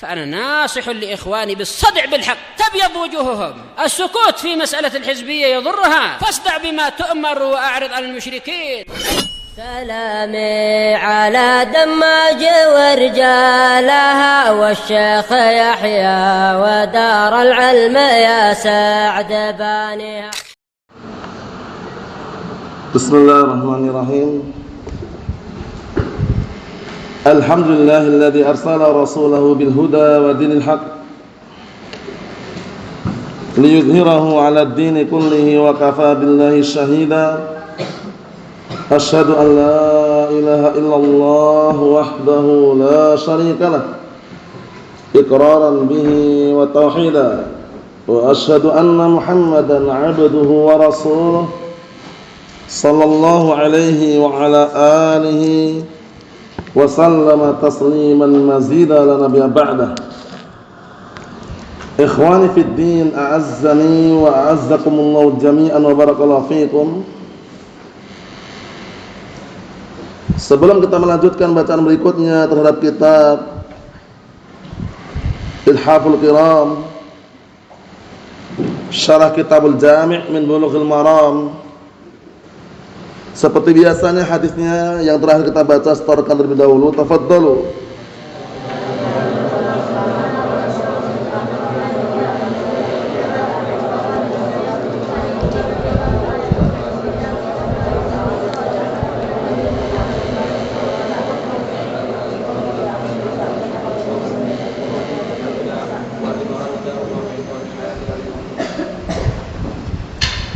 فأنا ناصح لإخواني بالصدع بالحق تبيض وجوههم. السكوت في مسألة الحزبية يضرها، فاصدع بما تؤمر وأعرض عن المشركين. سلامي على دماج ورجالها والشيخ يحيى ودار العلم يا سعد بانيها. بسم الله الرحمن الرحيم. الحمد لله الذي أرسل رسوله بالهدى ودين الحق ليظهره على الدين كله وكفى بالله شهيدا. أشهد أن لا إله إلا الله وحده لا شريك له إقرارا به وتوحيدا، وأشهد أن محمدا عبده ورسوله صلى الله عليه وعلى آله وسلم تسليما مزيدا لا نبي بعده. إخواني في الدين أعزني وأعزكم الله جميعا وبارك الله فيكم. Sebelum kita melanjutkan bacaan berikutnya terhadap kitab Ilhaful Kiram Syarah Kitabul Jami' min Bulughil Maram, seperti biasanya hadisnya yang terakhir kita baca setorkan terlebih dahulu. Tafadhalu.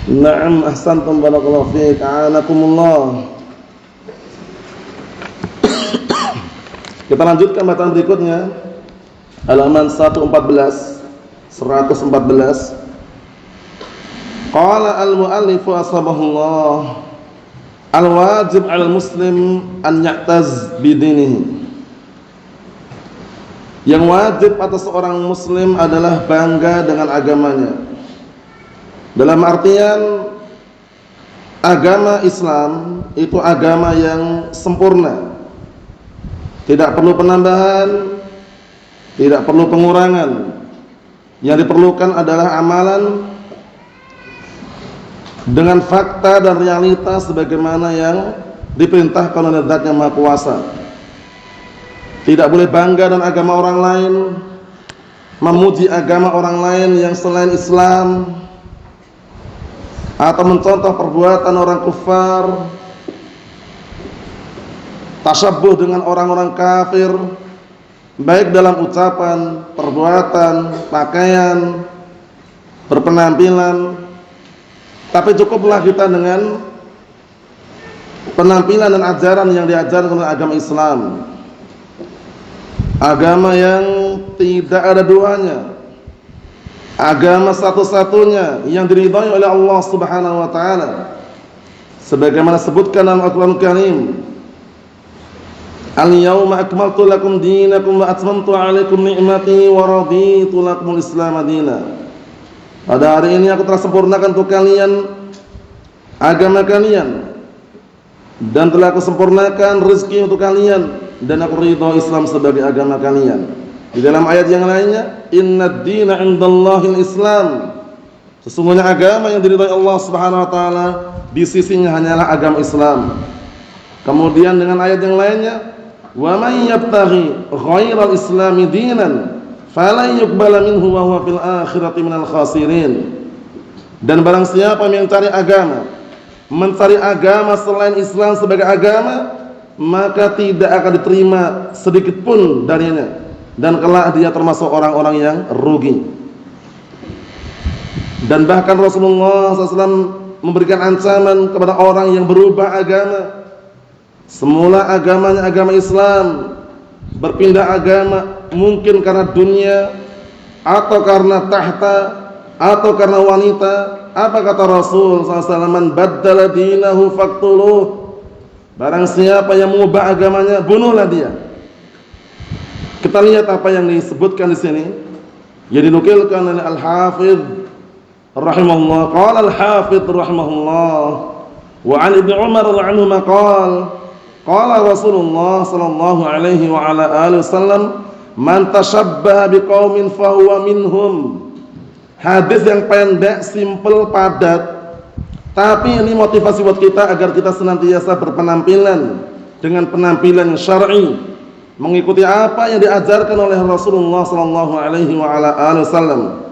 Na'am, ahsantum, barakallahu fiik, a'anakumullah. Kita lanjutkan bacaan berikutnya, halaman 114. Qala al-mu'allif asbahullah, al-wajib 'alal muslim an ya'taz bidinihi. Yang wajib atas seorang muslim adalah bangga dengan agamanya. Dalam artian agama Islam itu agama yang sempurna, tidak perlu penambahan, tidak perlu pengurangan. Yang diperlukan adalah amalan dengan fakta dan realitas sebagaimana yang diperintahkan oleh Zat yang Maha Kuasa. Tidak boleh bangga dengan agama orang lain, memuji agama orang lain yang selain Islam, atau mencontoh perbuatan orang kufar, tasyabuh dengan orang-orang kafir, baik dalam ucapan, perbuatan, pakaian, berpenampilan. Tapi cukuplah kita dengan penampilan dan ajaran yang diajarkan oleh agama Islam, agama yang tidak ada duanya, agama satu-satunya yang diridhai oleh Allah Subhanahu wa taala. Sebagaimana disebutkan dalam Al-Qur'an Karim, "Al-yauma akmaltu lakum dinakum wa atmamtu 'alaikum ni'mati wa raditu lakumul Islam madina." Pada hari ini aku telah sempurnakan untuk kalian agama kalian, dan telah aku sempurnakan rezeki untuk kalian, dan aku ridha Islam sebagai agama kalian. Di dalam ayat yang lainnya, "Innad dina 'indallahil Islam." Sesungguhnya agama yang diridhai Allah Subhanahu wa taala di sisinya hanyalah agama Islam. Kemudian dengan ayat yang lainnya, "Wa may yabtaghi ghairal islami dinan falan yuqbala minhu wa huwa fil akhirati minal khasirin." Dan barang siapa yang mencari agama selain Islam sebagai agama, maka tidak akan diterima sedikit pun darinya, dan kelak dia termasuk orang-orang yang rugi. Dan bahkan Rasulullah SAW memberikan ancaman kepada orang yang berubah agama. Semula agamanya agama Islam, berpindah agama mungkin karena dunia, atau karena tahta, atau karena wanita. Apa kata Rasul SAW? "Man baddala dinahu faqtuluh." Barang siapa yang mengubah agamanya, bunuhlah dia. Kita lihat apa yang disebutkan di sini, yang dinukilkan oleh Al-Hafidz rahimahullah. Qala Al-Hafidz rahimahullah, wa 'an Ibnu Umar radhiyallahu anhu qala Rasulullah sallallahu alaihi wa ala alihi wasallam, man tashabbaha biqaumin fahuwa minhum. Hadis yang pendek, simpel, padat, tapi ini motivasi buat kita agar kita senantiasa berpenampilan dengan penampilan syar'i, mengikuti apa yang diajarkan oleh Rasulullah sallallahu alaihi wasallam.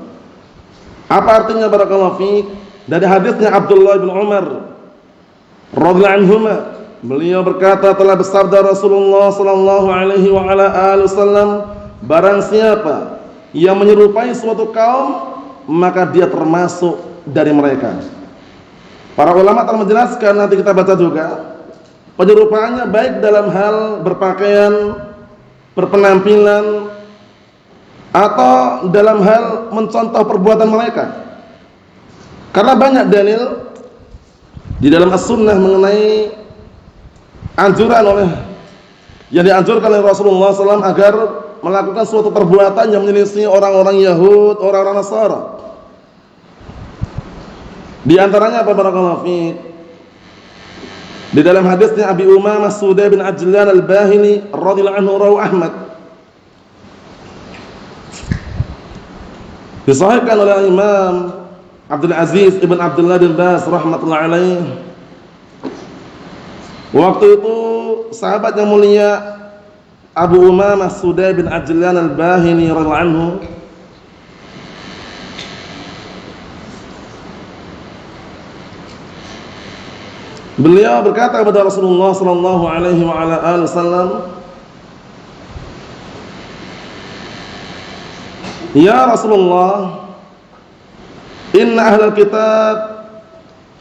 Apa artinya barakallahu fiik? Dari hadisnya Abdullah bin Umar radhiyallahu anhuma, beliau berkata, telah bersabda Rasulullah sallallahu alaihi wasallam, barang siapa yang menyerupai suatu kaum, maka dia termasuk dari mereka. Para ulama telah menjelaskan, nanti kita baca juga, penyerupaannya baik dalam hal berpakaian, berpenampilan, atau dalam hal mencontoh perbuatan mereka. Karena banyak dalil di dalam as-sunnah mengenai anjuran yang dianjurkan oleh Rasulullah SAW agar melakukan suatu perbuatan yang menyelisih orang-orang Yahud, orang-orang Nasara. Di antaranya apa barakallahu fiik? Di dalam hadisnya Abi Umamah Suday bin Ajlan al-Bahili radhiyallahu anhu rawi Ahmad, disahihkan oleh Imam Abdul Aziz ibn Abdullah bin Baz rahmatullahi alaih. Waktu itu sahabat yang mulia Abu Umamah Suday bin Ajlan al-Bahili radhiyallahu anhu beliau berkata kepada Rasulullah sallallahu alaihi wasallam, "Ya Rasulullah, inna ahlal kitab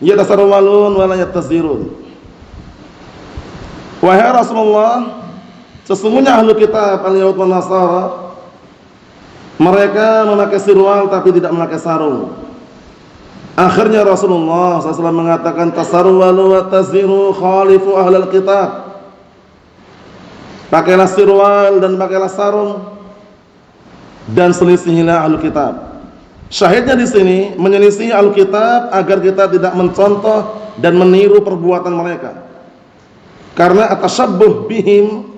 yatasarwalun wa la yattazirun." Wahai Rasulullah, sesungguhnya ahlu kitab al-Yahud wal Nasara, mereka memakai sirwal tapi tidak memakai sarung. Akhirnya Rasulullah SAW mengatakan, tasarwalu wa taziru khalifu ahlal kitab. Pakailah sirwal dan pakailah sarung dan selisihilah ahlu kitab. Syahidnya di sini menyelisih ahlu kitab agar kita tidak mencontoh dan meniru perbuatan mereka. Karena atashabbuh bihim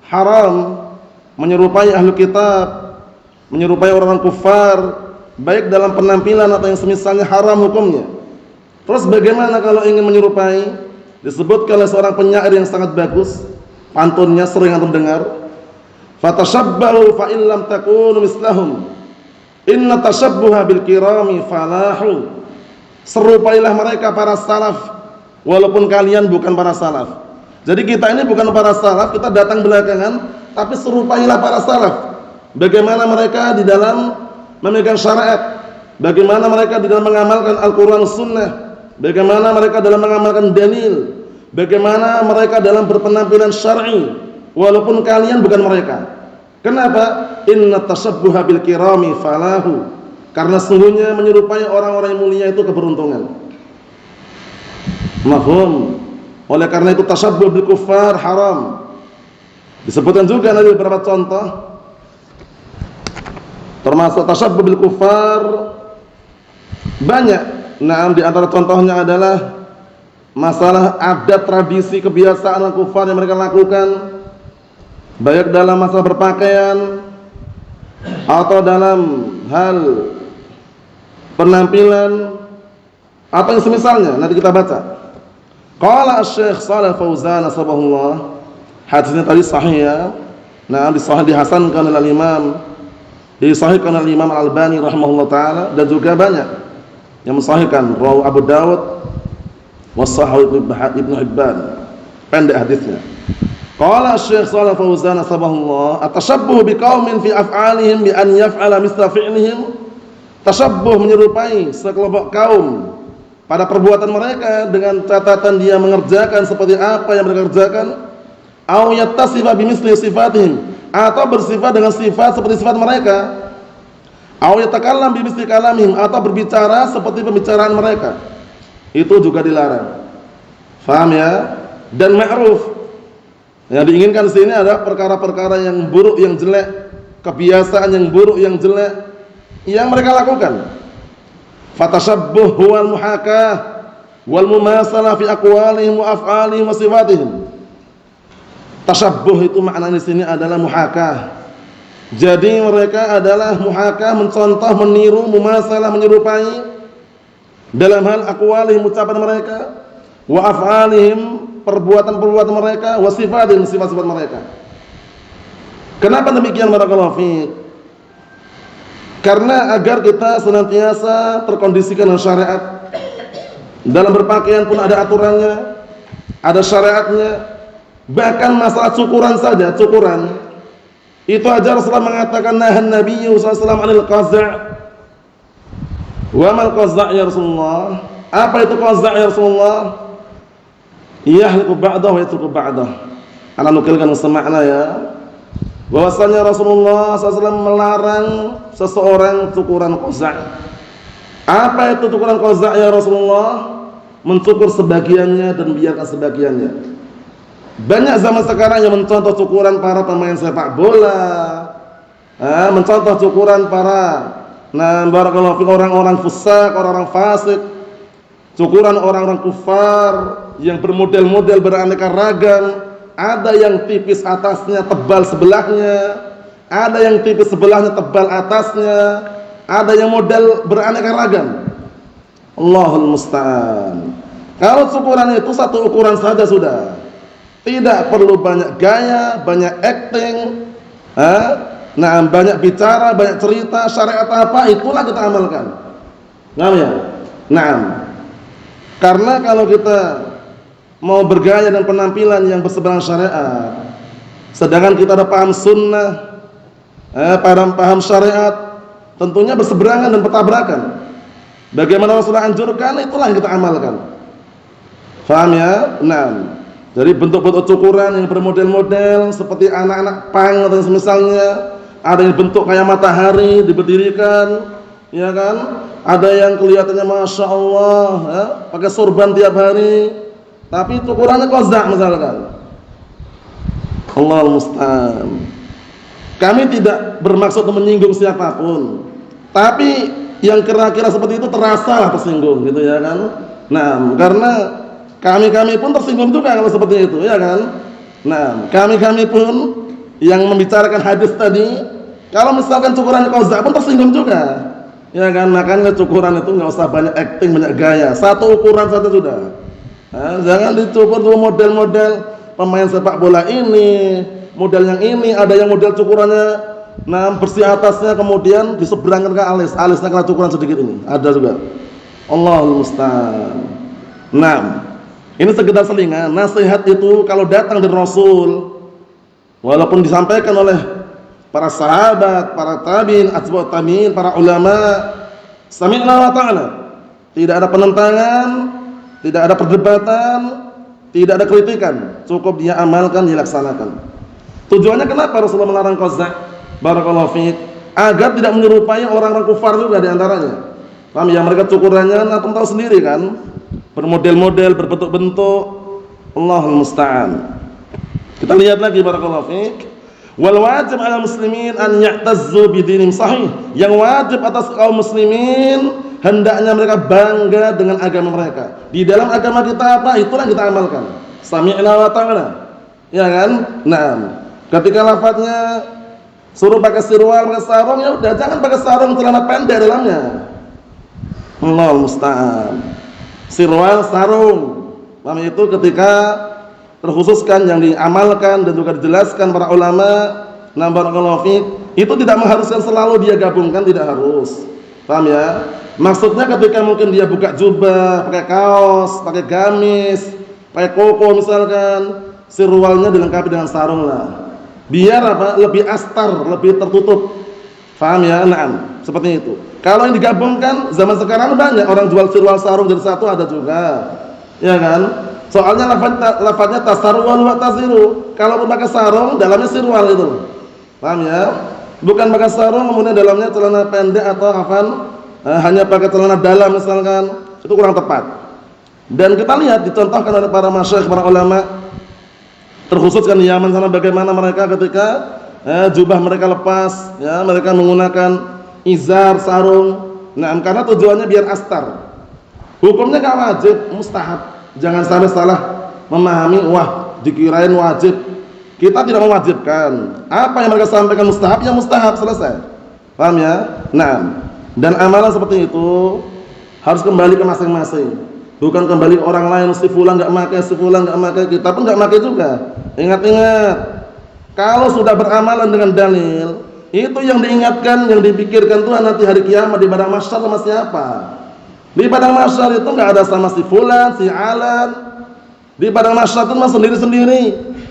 haram, menyerupai ahlu kitab, menyerupai orang-orang kufar, baik dalam penampilan atau yang semisalnya, haram hukumnya. Terus bagaimana kalau ingin menyerupai? Disebutkan oleh seorang penyair yang sangat bagus, pantunnya sering antum dengar, fatashabbahu fa in lam takunu mislahum inna tashabbuha bil kirami falahu. Serupailah mereka para salaf walaupun kalian bukan para salaf. Jadi kita ini bukan para salaf, kita datang belakangan, tapi serupailah para salaf. Bagaimana mereka di dalam memegang syariat, bagaimana mereka di dalam mengamalkan Al-Quran Sunnah, bagaimana mereka dalam mengamalkan dalil, bagaimana mereka dalam berpenampilan syar'i walaupun kalian bukan mereka. Kenapa? Inna tashabbuha bil kirami falahu. Karena sungguhnya menyerupai orang-orang yang mulia itu keberuntungan. Mafhum? Oleh karena itu tashabbuh bil kuffar haram. Disebutkan juga nanti beberapa contoh, termasuk tashabbuh bil kuffar banyak. Nah, di antara contohnya adalah masalah adat, tradisi, kebiasaan al-kufar yang mereka lakukan, baik dalam masalah berpakaian atau dalam hal penampilan atau yang semisalnya. Nanti kita baca. Qala Asy-Syaikh Shalih Fauzan asbahullah, hadisnya tadi sahih ya. Nah, dihasankan oleh Imam, disahihkan oleh Imam Al-Albani rahimahullah taala, dan juga banyak yang mensahihkan, rawi Abu Dawud was-Sahih Ibnu Hibban, pendek hadisnya. Qala Asy-Syaikh Shalih Fauzan asbahullah, atashabbuh biqaumin fi af'alihim bi an yaf'ala misla fi'lihim. Tashabbuh menyerupai sekelompok kaum pada perbuatan mereka dengan catatan dia mengerjakan seperti apa yang mereka kerjakan, au yattasifa bimisli sifatihim, atau bersifat dengan sifat seperti sifat mereka, au yatakallam bimisli kalamihim, atau berbicara seperti pembicaraan mereka. Itu juga dilarang. Faham ya? Dan ma'ruf. Yang diinginkan di sini adalah perkara-perkara yang buruk, yang jelek, kebiasaan yang buruk, yang jelek yang mereka lakukan. Fatashabbuh huwal muhakah wal mumasalah fi aqwalihim wa af'alihim wa sifatihim. Tashabbuh itu maknanya di sini adalah muhakah, Jadi mereka adalah muhakah, mencontoh, meniru, mumasalah, menyerupai dalam hal aqwalihim, ucapan mereka, wa af'alihim, perbuatan-perbuatan mereka, wa sifatihim, sifat-sifat mereka. Kenapa demikian barakallahu fiik? Karena agar kita senantiasa terkondisikan dengan syariat. Dalam berpakaian pun ada aturannya, ada syariatnya. Bahkan masalah cukuran saja, cukuran itu aja Rasulullah mengatakan nahan Nabi sallallahu alaihi wasallam 'anil qaza'. Wa mal qaza' ya Rasulullah? Apa itu qaza' ya Rasulullah? Yahliqu ba'dahu wa yatruku ba'dahu. Ana nukilkan semakna ya. Bahwasanya Rasulullah SAW melarang seseorang cukuran qaza'. Apa itu cukuran qaza' ya Rasulullah? Mencukur sebagiannya dan biarkan sebagiannya. Banyak zaman sekarang yang mencontoh cukuran para pemain sepak bola, mencontoh cukuran para barakallahu fiik orang-orang fusak, orang-orang fasik, cukuran orang-orang kufar yang bermodel-model beraneka ragam. Ada yang tipis atasnya, tebal sebelahnya, ada yang tipis sebelahnya, tebal atasnya, ada yang model beraneka ragam. Allahul musta'an. Kalau cukuran itu satu ukuran saja sudah. Tidak perlu banyak gaya, banyak acting, banyak bicara, banyak cerita, syariat apa, itulah kita amalkan. Naam ya? Naam. Karena kalau kita mau bergaya dan penampilan yang berseberangan syariat, sedangkan kita ada paham sunnah, paham syariat, tentunya berseberangan dan bertabrakan. Bagaimana Rasulullah anjurkan, itulah yang kita amalkan. Faham ya? Naam. Jadi bentuk-bentuk cukuran yang bermodel-model seperti anak-anak pang atau semisalnya, ada yang bentuk kayak matahari diberdirikan, ya kan? Ada yang kelihatannya masya Allah, ya, pakai sorban tiap hari, tapi cukurannya qaza' misalkan. Allahul musta'an. Kami tidak bermaksud untuk menyinggung siapapun, tapi yang kira-kira seperti itu terasa lah tersinggung, gitu ya kan? Nah, karena kami pun tersinggung juga kalau seperti itu, ya kan? Nah, kami pun yang membicarakan hadis tadi, kalau misalkan cukuran qaza' pun tersinggung juga, ya kan? Makanya cukuran itu nggak usah banyak acting, banyak gaya, satu ukuran saja sudah. Jangan dicukur dulu model-model pemain sepak bola ini, model yang ini, ada yang model cukurannya bersih atasnya, kemudian diseberangkan ke alisnya kena cukuran sedikit ini, ada juga. Allahul musta'an. Nah, ini sekedar selingan. Nasihat itu kalau datang dari Rasul, walaupun disampaikan oleh para sahabat, para tabi'in, atba'ut tabi'in, para ulama, sami'na wa ta'ala. Tidak ada penentangan, tidak ada perdebatan, tidak ada kritikan, cukup dia amalkan, dilaksanakan. Tujuannya kenapa Rasulullah melarang qaza'? Barakallahu fiik, agar tidak menyerupai orang-orang kufar juga di antaranya. Paham ya? Mereka cukurannya antum tahu sendiri kan? Bermodel-model, berbentuk-bentuk. Allahul musta'an. Kita lihat lagi barakallahu fiik. Wal wajib 'alal muslimin an ya'tazzu bidinihim sahih. Yang wajib atas kaum muslimin hendaknya mereka bangga dengan agama mereka. Di dalam agama kita apa? Itulah yang kita amalkan. Sami'na wa ta'ala. Ya kan? Nah, ketika lafadznya suruh pakai sirwal, pakai sarung, ya udah, jangan pakai sarung celana pendek dalamnya. Allahul musta'an. Sirwal, sarung, paham itu ketika terkhususkan yang diamalkan dan juga dijelaskan para ulama. Nah, barakallahu fiik, itu tidak mengharuskan selalu dia gabungkan, tidak harus. Paham ya? Maksudnya ketika mungkin dia buka jubah, pakai kaos, pakai gamis, pakai koko misalkan, sirwalnya dilengkapi dengan sarung lah. Biar apa? Lebih astar, lebih tertutup. Paham ya? Naam, seperti itu. Kalau yang digabungkan, zaman sekarang banyak orang jual sirwal sarung jadi satu, ada juga. Ya kan? Soalnya lafadznya tasarwal wa taziru. Kalau pakai sarung, dalamnya sirwal itu. Paham ya? Bukan pakai sarung kemudian dalamnya celana pendek atau hanya pakai celana dalam misalkan, itu kurang tepat. Dan kita lihat dicontohkan oleh para masyayikh, para ulama, terkhususkan di Yaman sana, bagaimana mereka ketika jubah mereka lepas, ya, mereka menggunakan izar, sarung. Nah, karena tujuannya biar astar. Hukumnya enggak wajib, mustahab. Jangan sampai salah memahami, wah dikirain wajib. Kita tidak mewajibkan. Apa yang mereka sampaikan mustahab, yang mustahab, selesai. Paham ya? Nah, dan amalan seperti itu harus kembali ke masing-masing. Bukan kembali ke orang lain, si fulan enggak pakai, si fulan enggak pakai, kita pun enggak pakai juga. Ingat-ingat, kalau sudah beramalan dengan dalil, itu yang diingatkan, yang dipikirkan Tuhan nanti hari kiamat di padang mahsyar sama siapa? Di padang mahsyar itu enggak ada sama si fulan, si alan. Di padang mahsyar itu mah sendiri-sendiri.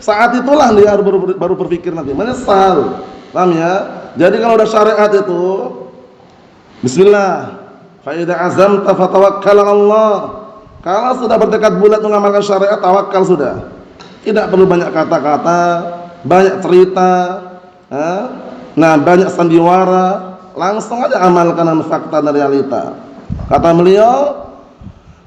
Saat itulah dia baru berpikir nanti, menyesal. Paham ya? Jadi kalau udah syariat itu, bismillah. Fa idza azamta fatawakkal 'ala Allah. Kalau sudah bertekad bulat mengamalkan syariat, tawakal sudah. Tidak perlu banyak kata-kata, banyak cerita, nah banyak sandiwara, langsung aja amalkan fakta dan realita. Kata beliau,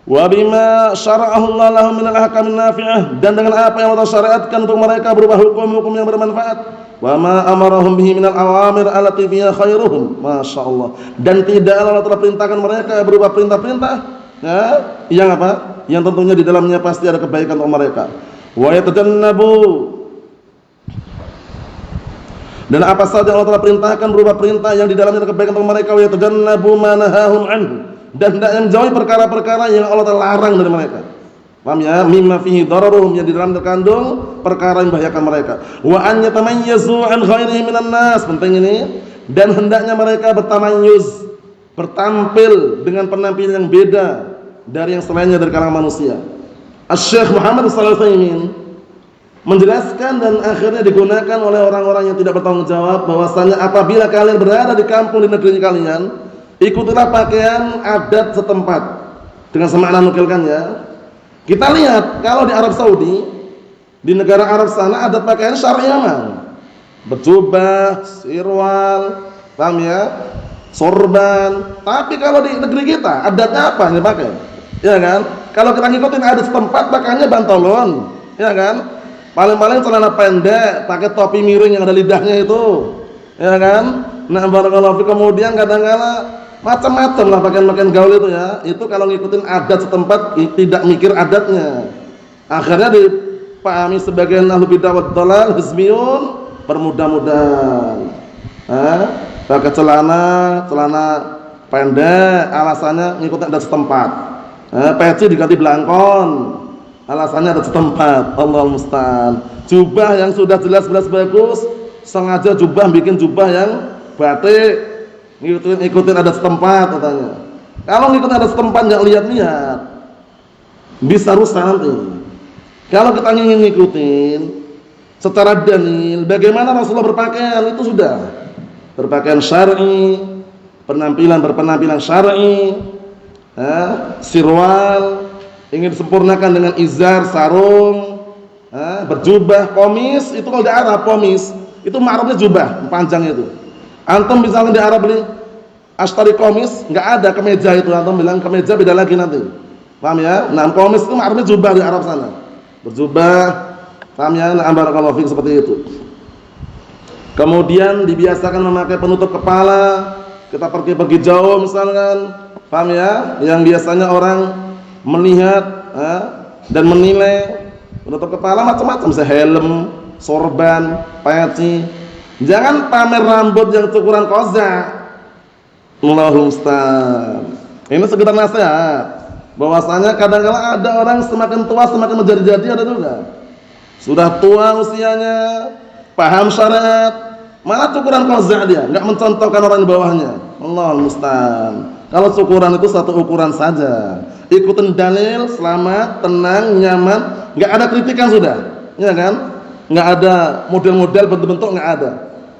wa bima syara'ahu Allah lahum minal ahkamin nafi'ah, dan dengan apa yang Allah syariatkan untuk mereka berupa hukum-hukum yang bermanfaat. Wa ma amarahum bihi minal awamir allati fiha khairuhum, masyaallah. Dan tidaklah Allah telah perintahkan mereka berupa perintah-perintah, ya, yang apa? Yang tentunya di dalamnya pasti ada kebaikan untuk mereka. Wa yatajannabu, dan apa saja Allah telah perintahkan berupa perintah yang di dalamnya ada kebaikan untuk mereka. Wa yatajannabu ma nahahum anhu, dan tidak menjauhi perkara-perkara yang Allah telah larang dari mereka. Paham ya? Mimma fihi dararuhum, yang di dalam terkandung perkara yang membahayakan mereka. Wa an yatamayyazu an ghairihi minan nas, penting ini. Dan hendaknya mereka bertamayyuz, bertampil dengan penampilan yang beda dari yang selainnya dari kalangan manusia. Asy-Syaikh Muhammad Shalih Al-Utsaimin menjelaskan dan akhirnya digunakan oleh orang-orang yang tidak bertanggung jawab bahwasanya apabila kalian berada di kampung di negeri kalian, ikutilah pakaian adat setempat. Dengan semakna nukilkannya, kita lihat kalau di Arab Saudi, di negara Arab sana adat pakaian syar'i memang berjubah, sirwal, paham ya, sorban. Tapi kalau di negeri kita adatnya apa yang dipakai? Ya kan? Kalau kita ngikutin adat setempat, pakaiannya bantalon, ya kan? Paling-paling celana pendek, pakai topi miring yang ada lidahnya itu, ya kan? Nah, barakallahu fikum. Kemudian kadang-kala macam-macam lah pakaian-pakaian gaul itu ya. Itu kalau ngikutin adat setempat, tidak mikir adatnya. Akhirnya dipahami sebagian ahlu bidah wad dhalal, hizmiyun, bermudah-mudahan. Pakai celana pendek, alasannya ngikutin adat setempat. Peci diganti belangkon, alasannya adat setempat. Allahul musta'an. Jubah yang sudah jelas-jelas bagus, sengaja bikin jubah yang batik, ngikutin adat setempat katanya. Kalau ngikutin adat setempat nggak lihat-lihat, bisa rusak nanti. Kalau kita ingin ngikutin secara dalil bagaimana Rasulullah berpakaian, itu sudah berpakaian syar'i, berpenampilan syar'i, sirwal, ingin disempurnakan dengan izar, sarung, berjubah, komis. Itu kalau di Arab komis itu ma'rufnya jubah panjang itu. Antum misalnya di Arab beli ashtari komis, nggak ada kemeja itu, antum bilang kemeja beda lagi nanti. Paham ya? Nah, komis itu ma'rufnya jubah di Arab sana. Berjubah, paham ya? Nah, barakallahu fiik, seperti itu. Kemudian dibiasakan memakai penutup kepala. Kita pergi jauh misalkan, paham ya? Yang biasanya orang melihat dan menilai penutup kepala macam-macam, helm, sorban, peci. Jangan pamer rambut yang cukuran kozak. Allahul musta'an. Ini sekedar nasihat bahwasanya kadang-kala ada orang semakin tua semakin menjadi-jadi, ada juga. Sudah tua usianya, paham syariat, malah cukuran kozak dia, enggak mencontohkan orang di bawahnya. Allahul musta'an. Kalau cukuran itu satu ukuran saja. Ikutin dalil, selamat, tenang, nyaman, enggak ada kritikan sudah. Ya kan? Enggak ada model-model bentuk-bentuk, enggak ada.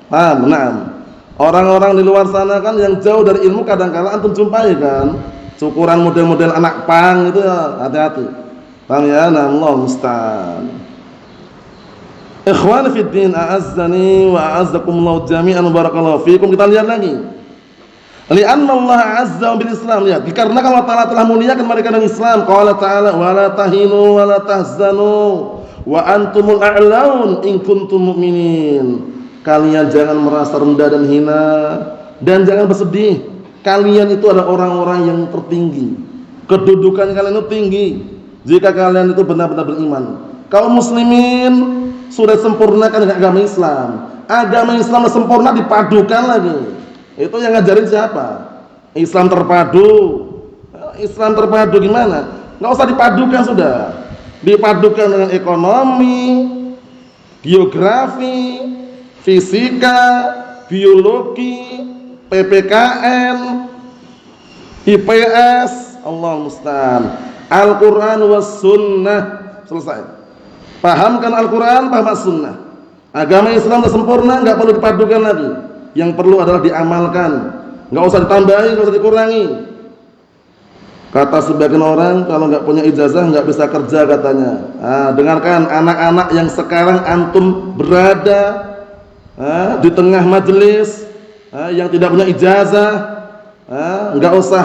Paham? Nah, orang-orang di luar sana kan yang jauh dari ilmu kadang-kala antum jumpai kan cukuran model-model anak pang itu ya, hati-hati. Paham ya? Nah, Allah musta'an. Ikhwan fi din, a'azzani wa a'azzakumullah jami'an, barakallahu fikum. Kita lihat lagi. Li'anna Allah azza bil Islam, lihat. Karena Allah Ta'ala telah muliakan mereka dengan Islam. Qala ta'ala wa la tahinu wa la tahzanu wa antumul a'laun in kuntum mu'minin. Kalian jangan merasa rendah dan hina, dan jangan bersedih. Kalian itu adalah orang-orang yang tertinggi. Kedudukan kalian itu tinggi jika kalian itu benar-benar beriman. Kaum muslimin sudah sempurnakan dengan agama Islam. Agama Islam sempurna dipadukan lagi. Itu yang ngajarin siapa? Islam terpadu. Islam terpadu gimana? Nggak usah dipadukan sudah. Dipadukan dengan ekonomi, geografi, fisika, biologi, PPKN, IPS, Allah musta'an. Al-Quran was sunnah. Selesai. Pahamkan Al-Quran, paham sunnah. Agama Islam sudah sempurna, nggak perlu dipadukan lagi. Yang perlu adalah diamalkan. Nggak usah ditambahi, nggak usah dikurangi. Kata sebagian orang, kalau nggak punya ijazah nggak bisa kerja katanya. Dengarkan anak-anak yang sekarang antum berada di tengah majelis yang tidak punya ijazah, nggak usah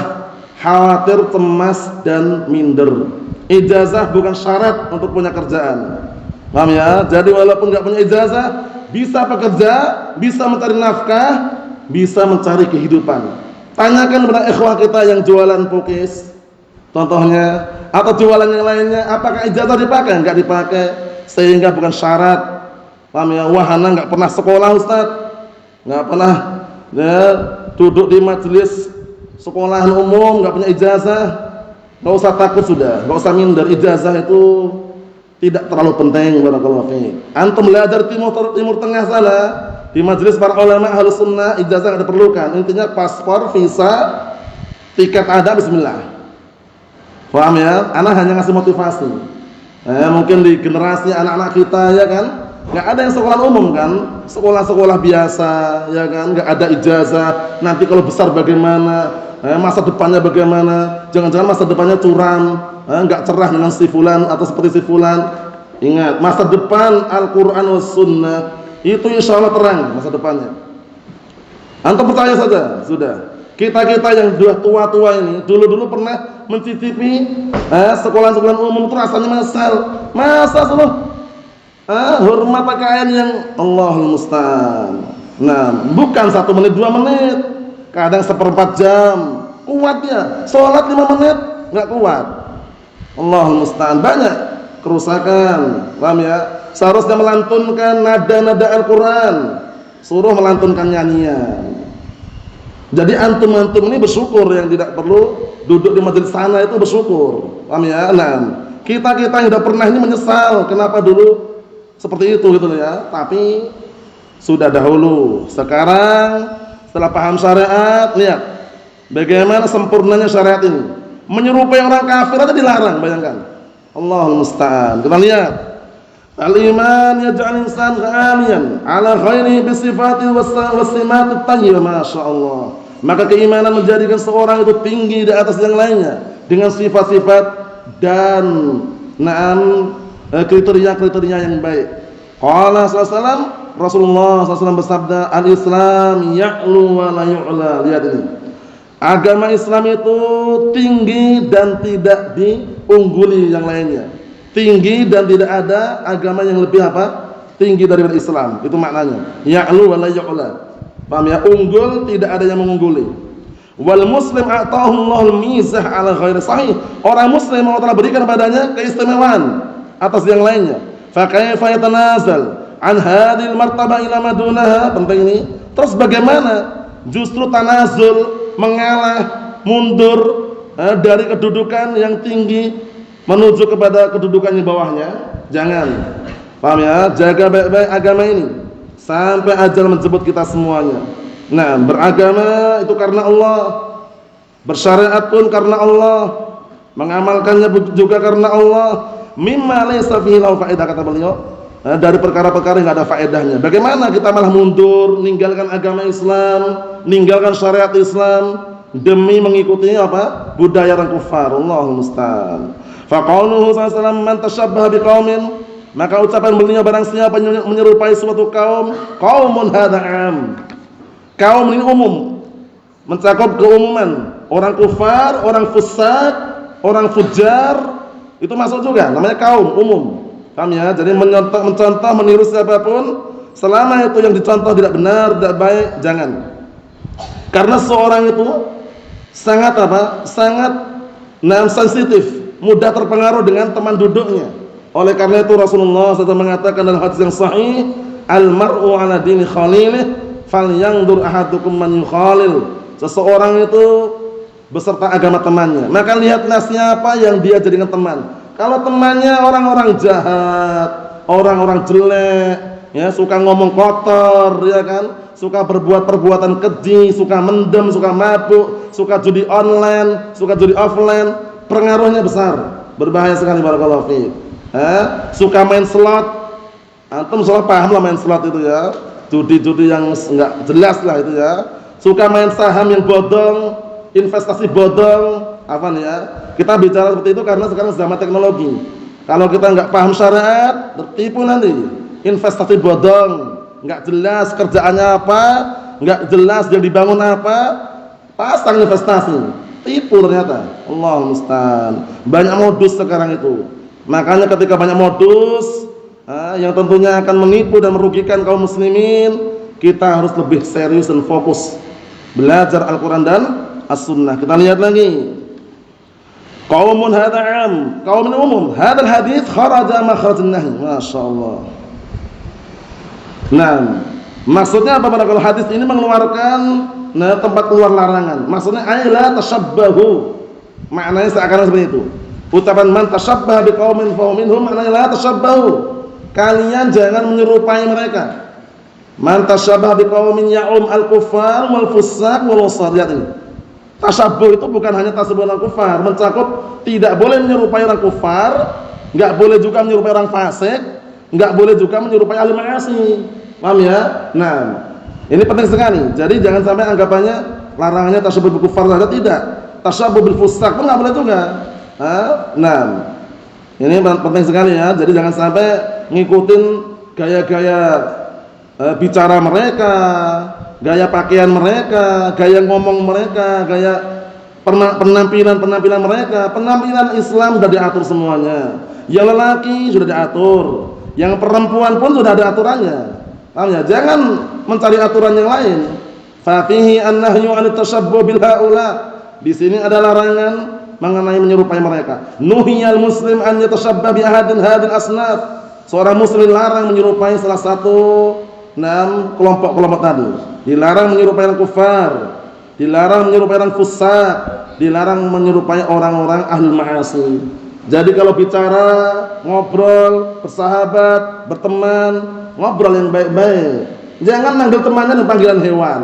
khawatir, cemas dan minder. Ijazah bukan syarat untuk punya kerjaan. Paham ya? Jadi walaupun nggak punya ijazah, bisa bekerja, bisa mencari nafkah, bisa mencari kehidupan. Tanyakan kepada ikhwah kita yang jualan pukis, contohnya, atau jualan yang lainnya, apakah ijazah dipakai? Enggak dipakai, sehingga bukan syarat. Paham ya? Wahana enggak pernah sekolah Ustaz, enggak pernah ya, duduk di majelis sekolahan umum, enggak punya ijazah, enggak usah takut sudah, enggak usah minder. Ijazah itu tidak terlalu penting. Barakallahu fiik. Antum belajar timur tengah sana di majelis para ulama Ahlus Sunnah, ijazah enggak diperlukan. Intinya paspor, visa, tiket ada, bismillah. Paham ya? Anak hanya ngasih motivasi. Mungkin di generasi anak-anak kita ya kan, nggak ada yang sekolah umum kan, sekolah-sekolah biasa ya kan, nggak ada ijazah. Nanti kalau besar bagaimana? Masa depannya bagaimana? Jangan-jangan masa depannya curam, nggak cerah dengan si fulan atau seperti si fulan. Ingat, masa depan Al-Quran was Sunnah itu insya Allah terang masa depannya. Antum percaya saja, sudah. Kita-kita yang sudah tua-tua ini dulu-dulu pernah mencicipi sekolah-sekolah umum itu rasanya masa suluh hormat pakaian yang Allahul musta'an. Nah, bukan 1 menit 2 menit, kadang 1/4 jam kuatnya. Sholat 5 menit nggak kuat. Allahul musta'an. Banyak kerusakan. Paham ya? Seharusnya melantunkan nada-nada Al-Quran, suruh melantunkan nyanyian. Jadi antum-antum ini bersyukur yang tidak perlu duduk di majelis sana, itu bersyukur. Paham ya? Nah, kita-kita yang sudah pernah ini menyesal kenapa dulu seperti itu gitu ya. Tapi sudah dahulu. Sekarang setelah paham syariat, lihat bagaimana sempurnanya syariat ini. Menyerupai orang kafir aja dilarang, bayangkan. Allahul musta'an. Kita lihat. Al-iman yaj'al insan ghaliyan ala khairi bi sifati was-simat at-tayyibah, masyaallah. Maka keimanan menjadikan seorang itu tinggi di atas yang lainnya dengan sifat-sifat dan kriteria-kriteria yang baik. Qala sallallahu Rasulullah SAW bersabda, al-Islam ya'lu wa la yu'la. Lihat ini. Agama Islam itu tinggi dan tidak diungguli yang lainnya. Tinggi dan tidak ada agama yang lebih apa? Tinggi daripada Islam. Itu maknanya. Ya'lu wa la yu'la. Paham ya? Unggul, tidak ada yang mengungguli. Wal muslim a'tahu Allahul mizah ala ghairi sahih. Orang muslim Allah Ta'ala berikan padanya keistimewaan atas yang lainnya. Fa kaifa yatanazal an hadhil martabah ila madunaha. Penting ini. Terus bagaimana justru tanazul, mengalah, mundur dari kedudukan yang tinggi menuju kepada kedudukan yang bawahnya? Jangan. Paham ya? Jaga baik-baik agama ini sampai ajal menjemput kita semuanya. Nah, beragama itu karena Allah, bersyariat pun karena Allah, mengamalkannya juga karena Allah. Mimma laysa fihi lahu faedah, kata beliau, dari perkara-perkara yang enggak ada faedahnya. Bagaimana kita malah mundur, meninggalkan agama Islam, meninggalkan syariat Islam demi mengikuti apa? Budaya orang kufar. Allahul musta'an. Fa qauluhu sallallahu alaihi wasallam, man tashabbaha biqaumin, maka ucapan beliau, barang siapa menyerupai suatu kaum, qaumun hadza 'am. Kaum ini umum, mencakup keumuman. Orang kufar, orang fusaq, orang fujar, itu masuk juga, namanya kaum umum. Paham ya? Jadi mencontoh, meniru siapapun, selama itu yang dicontoh tidak benar, tidak baik, jangan. Karena seorang itu sangat sensitif, mudah terpengaruh dengan teman duduknya. Oleh karena itu Rasulullah SAW mengatakan dalam hadis yang sahih, al-mar'u ala dini khalilih falyanzur ahadukum man yukhalil. Seseorang itu beserta agama temannya, maka lihatlah siapa yang dia jadikan teman. Kalau temannya orang-orang jahat, orang-orang jelek, ya, suka ngomong kotor, ya kan, suka berbuat perbuatan keji, suka mendem, suka mabuk, suka judi online, suka judi offline, pengaruhnya besar, berbahaya sekali. Barakallahu fiik. Suka main slot, antum salah paham lah main slot itu ya, judi-judi yang enggak jelas lah itu ya. Suka main saham yang bodong, investasi bodong, apa nih ya? Kita bicara seperti itu karena sekarang zaman teknologi. Kalau kita enggak paham syariat, tertipu nanti. Investasi bodong, enggak jelas kerjaannya apa, enggak jelas yang dibangun apa, pasang investasi, tipu ternyata. Allahul musta'an. Banyak modus sekarang itu. Makanya ketika banyak modus yang tentunya akan menipu dan merugikan kaum muslimin, kita harus lebih serius dan fokus belajar Al-Quran dan As-Sunnah. Kita lihat lagi. Qaumun hadza 'am, qaum umum. Hadzal hadits kharaja makhraj an-nahy. Masyaallah. Nah, maksudnya apa pada kalau hadis ini mengeluarkan tempat keluar larangan. Maksudnya la tashabbahu. Maknanya seakan-akan seperti itu. Ucapan man tashabbaha biqaumin fa minhum, maknanya la tashabbahu. Kalian jangan menyerupai mereka. Man tashabbaha biqaumin ya'um al-kuffar wal fusaq wal wasariyat ini. Tashabbuh itu bukan hanya tashabbuh al-kuffar, mencakup tidak boleh menyerupai orang kufar, enggak boleh juga menyerupai orang fasik, enggak boleh juga menyerupai ahli ma'asi. Paham ya? Nah, ini penting sekali. Jadi jangan sampai anggapannya larangannya tashabbuh bil kufar saja, tidak. Tashabbuh bil fusaq pun enggak boleh juga. Nah, ini penting sekali ya. Jadi jangan sampai ngikutin gaya-gaya bicara mereka, gaya pakaian mereka, gaya ngomong mereka, gaya penampilan mereka. Penampilan Islam sudah diatur semuanya. Yang lelaki sudah diatur, yang perempuan pun sudah ada aturannya. Paham ya? Jangan mencari aturan yang lain. Fa fihi an-nahyu 'an at-tashabbuh bil haula. Di sini ada larangan mengenai menyerupai mereka. Nuhiyal muslim an yatashabba bi ahadin hadil asnaf. Seorang muslim larang menyerupai salah satu kelompok-kelompok tadi. Dilarang menyerupai orang kufar, dilarang menyerupai orang fusaq, dilarang menyerupai orang-orang ahli ma'asi. Jadi kalau bicara, ngobrol, bersahabat, berteman, ngobrol yang baik-baik. Jangan manggil temannya dengan panggilan hewan.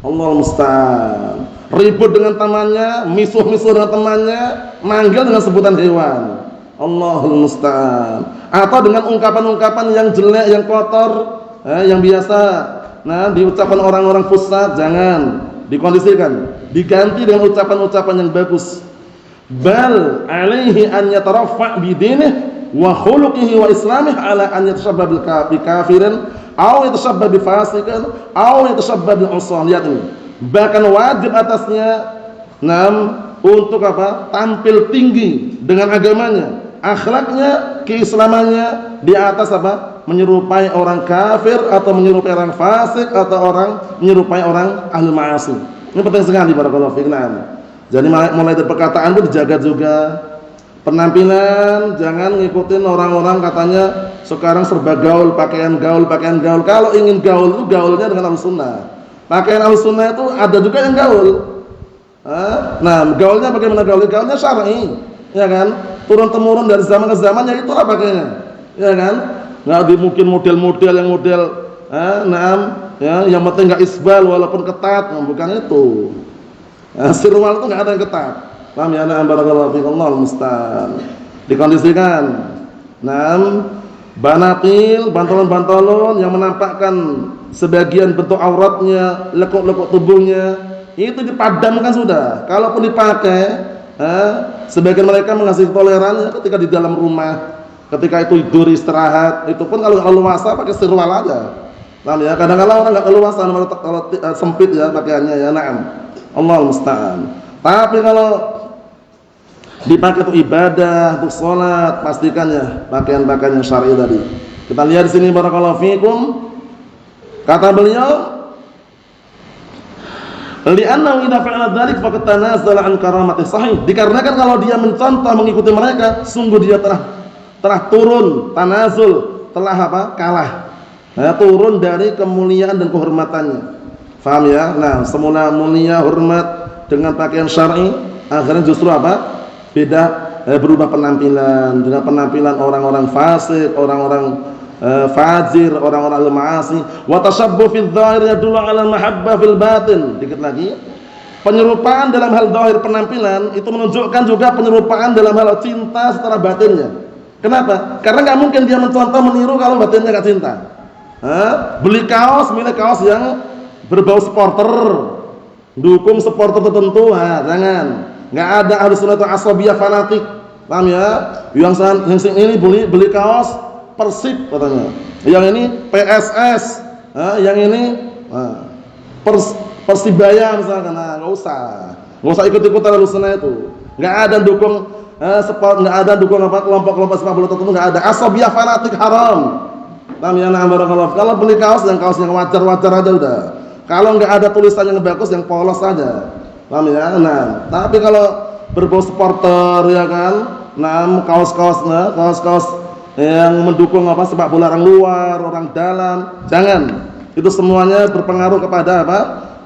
Allahul musta'an. Ribut dengan temannya, misuh-misuh dengan temannya, manggil dengan sebutan hewan. Allahul musta'an. Atau dengan ungkapan-ungkapan yang jelek, yang kotor, yang biasa diucapkan orang-orang fusaq, jangan dikondisikan, diganti dengan ucapan-ucapan yang bagus. Bal alaihi an yataraffa bi dinihi wa khuluqihi wa islamih ala an yatashabba bil kafirin aw yatashabba bi fasiqin aw yatashabba bil usaliyat. Bahkan wajib atasnya untuk apa? Tampil tinggi dengan agamanya, akhlaknya, keislamannya di atas apa? Menyerupai orang kafir atau menyerupai orang fasik atau menyerupai orang ahli ma'asi. Ini penting sekali barakallahu fiik. Jadi mulai dari perkataan itu dijaga juga. Penampilan jangan ngikutin orang-orang katanya sekarang serba gaul, pakaian gaul. Kalau ingin gaul itu gaulnya dengan Ahlussunnah. Pakaian Ahlussunnah itu ada juga yang gaul. Gaulnya bagaimana gaulnya? Gaulnya syar'i, ya kan? Turun temurun dari zaman ke zaman, ya itulah pakaiannya, ya kan? Nggak mungkin model-model yang yang penting nggak isbal walaupun ketat, bukan itu. Sirwal itu nggak ada yang ketat. Paham ya? Barakallahu fiik. Allahul musta'an. Dikondisikan. Banatil, bantalon-bantalon yang menampakkan sebagian bentuk auratnya, lekuk-lekuk tubuhnya, itu dipadamkan sudah. Kalaupun dipakai, sebagian mereka mengasih toleran ketika di dalam rumah, ketika itu tidur istirahat, itu pun kalau leluasa pakai sirwal aja. Paham ya? Kadang-kadang orang enggak leluasa kalau sempit ya pakaiannya ya. Allahul musta'an. Tapi kalau dipakai untuk ibadah, untuk sholat, pastikan ya pakaian-pakaian yang syar'i tadi. Kita lihat di sini barakallahu fiikum. Kata beliau, li'annahu idza fa'ala dzalik faqad tanazzala an karamati sahih. Dikarenakan kalau dia mencontoh mengikuti mereka, sungguh dia telah telah turun, tanazul, telah apa? Kalah. Turun dari kemuliaan dan kehormatannya. Faham ya? Nah, semula mulia hormat dengan pakaian syar'i, akhirnya justru apa? Beda, berubah penampilan dengan penampilan orang-orang fasik, orang-orang fajir, orang-orang al-ma'asi. Wa tashabbuh fil dhahir yadullu 'ala al-mahabbah fil batin. Dikit lagi. Penyerupaan dalam hal zahir penampilan itu menunjukkan juga penyerupaan dalam hal cinta secara batinnya. Kenapa? Karena nggak mungkin dia mencontoh meniru kalau batinnya nggak cinta. Beli kaos, milih kaos yang berbau supporter, dukung supporter tertentu, jangan. Nggak ada ahli sunnah atau asabiyah fanatik, paham ya? Yang ini beli kaos Persib katanya, yang ini PSS, yang ini Persibaya misalkan, nggak usah ikut-ikutan ahli sunnah itu. Nggak ada dukung nggak ada dukung apa kelompok-kelompok sepak bola tertentu, nggak ada. Asabiyah fanatik haram. Paham ya? Nah, barakallahu. Kalau beli kaos yang wajar-wajar aja udah. Kalau nggak ada tulisan yang bagus, yang polos saja. Paham ya? Nah, tapi kalau berbau supporter ya kan, nah kaos-kaos yang mendukung apa sepak bola orang luar, orang dalam, jangan. Itu semuanya berpengaruh kepada apa?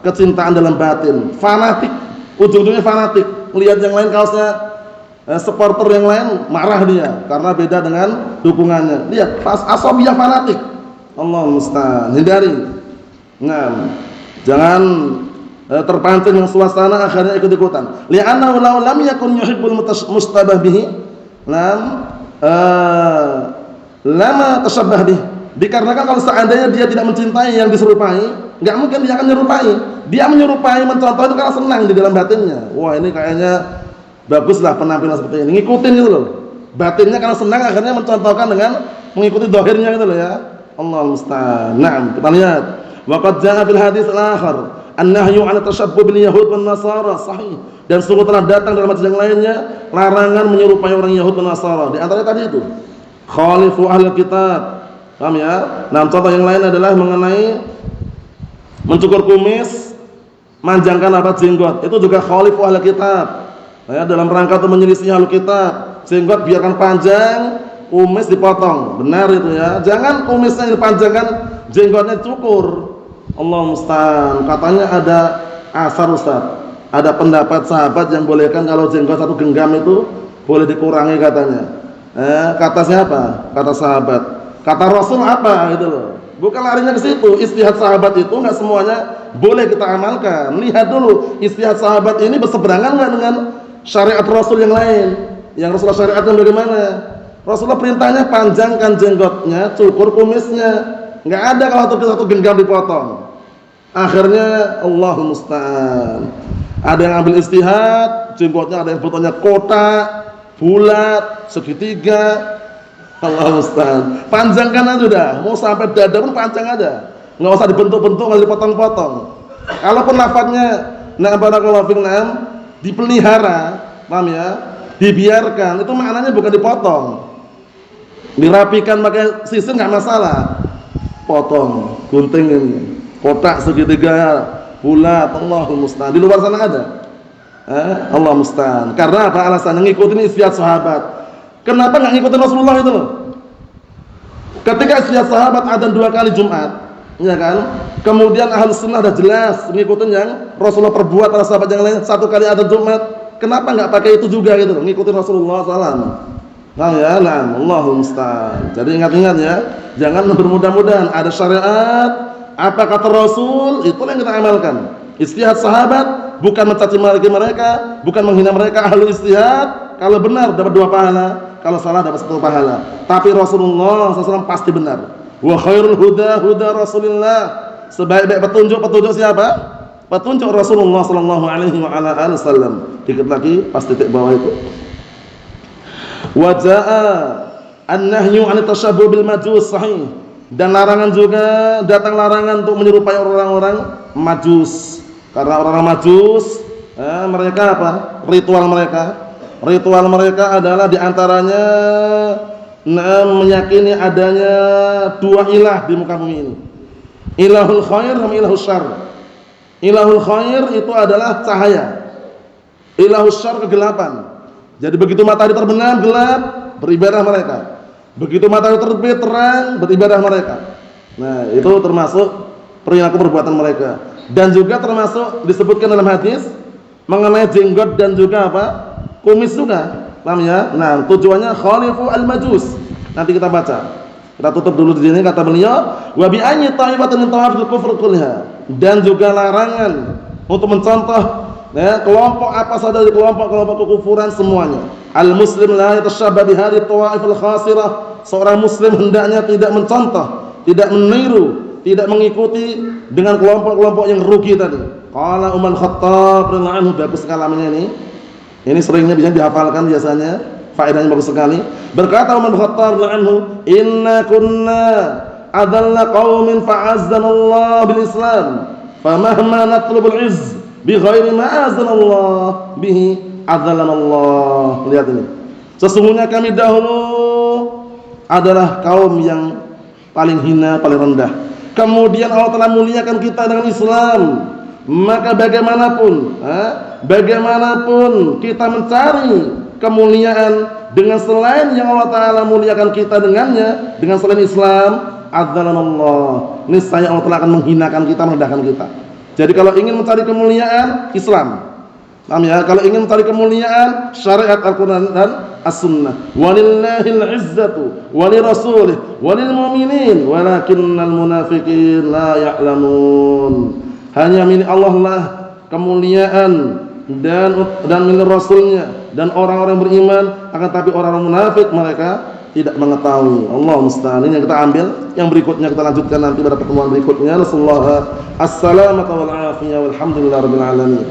Kecintaan dalam batin. Fanatik, ujung-ujungnya fanatik. Lihat yang lain kaosnya supporter yang lain marah dia karena beda dengan dukungannya. Lihat, asabiyah fanatik. Allahul musta'an. Hindari. Nah, jangan terpancing dengan suasana akhirnya ikut-ikutan. Li'annahu law lam yakun yuhibbul mustabah bihi lama tashabbah bihi. Dikarenakan kalau seandainya dia tidak mencintai yang diserupai, enggak mungkin dia akan menyerupai. Dia menyerupai, mencontoh itu karena senang di dalam batinnya. Wah, ini kayaknya baguslah penampilan seperti ini, ngikutin gitu loh. Batinnya karena senang akhirnya mencontohkan dengan mengikuti zahirnya gitu loh ya. Allahul musta'an. Naam, kita lihat. Wa qad jaa fil hadits al-akhar an-nahyu 'an tashabbuh bil yahud wan nasara sahih. Dan sungguh telah datang dalam hadis yang lainnya larangan menyerupai orang Yahud dan Nasara. Di antaranya tadi itu khalifu ahlul kitab. Paham ya? Nah, contoh yang lain adalah mengenai mencukur kumis, manjangkan apa jenggot. Itu juga khalifu ahlul kitab. Ya, dalam rangka untuk menyelisih ahlul kitab. Jenggot biarkan panjang, kumis dipotong. Benar itu ya. Jangan kumisnya dipanjangkan, jenggotnya cukur. Allah musta'an. Katanya ada asar Ustaz. Ada pendapat sahabat yang bolehkan kalau jenggot satu genggam itu boleh dikurangi katanya. Kata siapa? Kata sahabat. Kata Rasul apa gitu loh. Bukan larinya ke situ. Istihad sahabat itu enggak semuanya boleh kita amalkan. Lihat dulu istihad sahabat ini berseberangan enggak dengan syariat Rasul yang lain. Yang Rasulullah syariatnya bagaimana? Rasulullah perintahnya panjangkan jenggotnya, cukur kumisnya. Enggak ada kalau satu genggam dipotong. Akhirnya Allahul musta'an. Ada yang ambil istihad, jenggotnya ada yang fotonya kotak, bulat, segitiga. Allahul musta'an. Panjangkan aja udah, mau sampai dada pun panjang aja. Enggak usah dibentuk-bentuk, enggak dipotong-potong. Kalaupun lafadznya barakallahu fikum dipelihara, paham ya? Dibiarkan, itu maknanya bukan dipotong. Dirapikan pakai sisir enggak masalah. Potong, gunting ini. Kotak segitiga, bulat, Allahul musta'an. Di luar sana ada. Allah musta'an. Karena apa alasannya? Ngikutin istihad sahabat. Kenapa enggak ngikutin Rasulullah itu loh? Ketika istihad sahabat adzan 2 kali Jumat, ya kan? Kemudian ahlus sunnah dah jelas ngikutin yang Rasulullah perbuat para sahabat yang lain 1 kali adzan Jumat. Kenapa enggak pakai itu juga gitu loh? Ngikutin Rasulullah sallallahu. Nah ya, nah, Allahul musta'an. Jadi ingat-ingat ya, jangan bermudah-mudahan. Ada syariat, apa kata Rasul, itulah yang kita amalkan. Istihad sahabat bukan mencaci maki mereka, bukan menghina mereka. Ahlu istihad kalau benar dapat 2 pahala, kalau salah dapat 1 pahala. Tapi Rasulullah SAW pasti benar. Wa khairul huda huda Rasulillah. Sebaik-baik petunjuk siapa? Petunjuk Rasulullah sallallahu alaihi wasallam. Dikit lagi pas titik bawah itu. Wa jaa an-nahyu 'an tashabbuh bil majus sahih. Dan larangan juga, datang larangan untuk menyerupai orang-orang Majus. Karena orang-orang Majus, mereka apa? Ritual mereka adalah diantaranya meyakini adanya 2 ilah di muka bumi ini. Ilahul khair dan ilahul syarr. Ilahul khair itu adalah cahaya. Ilahul syarr kegelapan. Jadi begitu matahari terbenam gelap, beribadah mereka. Begitu matahari terbit terang, beribadah mereka. Nah, itu termasuk perilaku perbuatan mereka. Dan juga termasuk disebutkan dalam hadis mengenai jenggot dan juga apa? Kumis juga. Paham ya? Nah, tujuannya khalifu al-majus. Nanti kita baca. Kita tutup dulu di sini kata beliau, wa bi ayyi ta'ibatin min tawafil kufr kulliha. Dan juga larangan untuk mencontoh ya, kelompok apa saja dari kelompok-kelompok kekufuran semuanya. Al-muslim la yatashabba bi hadhihi at-tawa'ifil khasirah. Seorang muslim hendaknya tidak mencontoh, tidak meniru, tidak mengikuti dengan kelompok-kelompok yang rugi tadi. Qala Umar Khattab radhiyallahu anhu, bagus kalamnya ini. Ini seringnya bisa dihafalkan biasanya, faedahnya bagus sekali. Berkata Umar Khattab radhiyallahu anhu, "Inna kunna adalla qaumin fa'azzana Allah bil Islam, famahma natlubul izz bi ghairi ma azana Allah bihi adzallana Allah." Lihat ini. Sesungguhnya kami dahulu adalah kaum yang paling hina, paling rendah. Kemudian Allah telah muliakan kita dengan Islam. Maka bagaimanapun kita mencari kemuliaan dengan selain yang Allah Ta'ala muliakan kita dengannya, dengan selain Islam, adzallanallah, niscaya Allah Ta'ala akan menghinakan kita, merendahkan kita. Jadi kalau ingin mencari kemuliaan, Islam. Paham ya? Kalau ingin mencari kemuliaan, syariat Al-Quran dan As-Sunnah. Walillahil izzatu walirasulih walil mu'minin walakinnal munafiqin la ya'lamun. Hanya milik Allah lah kemuliaan dan milik Rasulnya dan orang-orang beriman, akan tapi orang-orang munafik mereka tidak mengetahui. Allah musta'an. Ini yang kita ambil, yang berikutnya kita lanjutkan nanti pada pertemuan berikutnya. Rasulullah as-salamata wal afiyah walhamdulillah rabbil alamin.